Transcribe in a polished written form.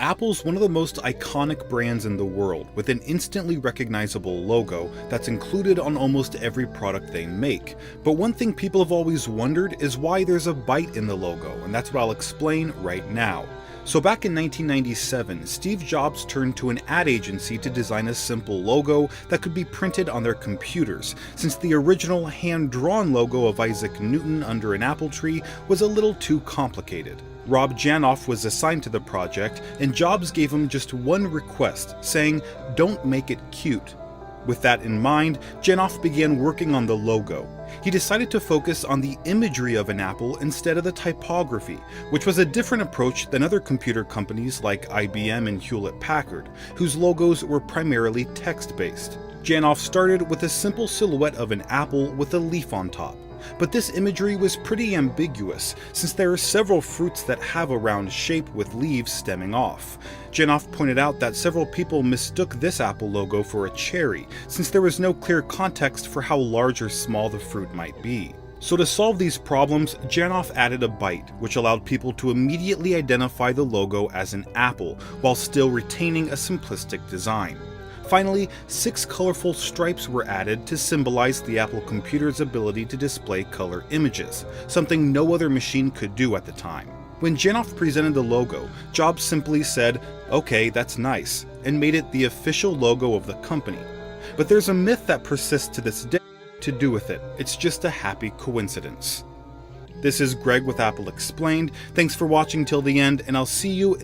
Apple's one of the most iconic brands in the world, with an instantly recognizable logo that's included on almost every product they make. But one thing people have always wondered is why there's a bite in the logo, and that's what I'll explain right now. So back in 1997, Steve Jobs turned to an ad agency to design a simple logo that could be printed on their computers, since the original hand-drawn logo of Isaac Newton under an apple tree was a little too complicated. Rob Janoff was assigned to the project, and Jobs gave him just one request, saying, "Don't make it cute." With that in mind, Janoff began working on the logo. He decided to focus on the imagery of an apple instead of the typography, which was a different approach than other computer companies like IBM and Hewlett-Packard, whose logos were primarily text-based. Janoff started with a simple silhouette of an apple with a leaf on top. But this imagery was pretty ambiguous, since there are several fruits that have a round shape with leaves stemming off. Janoff pointed out that several people mistook this apple logo for a cherry, since there was no clear context for how large or small the fruit might be. So to solve these problems, Janoff added a bite, which allowed people to immediately identify the logo as an apple, while still retaining a simplistic design. Finally, 6 colorful stripes were added to symbolize the Apple computer's ability to display color images, something no other machine could do at the time. When Janoff presented the logo, Jobs simply said, "Okay, that's nice," and made it the official logo of the company. But there's a myth that persists to this day to do with it. It's just a happy coincidence. This is Greg with Apple Explained. Thanks for watching till the end, and I'll see you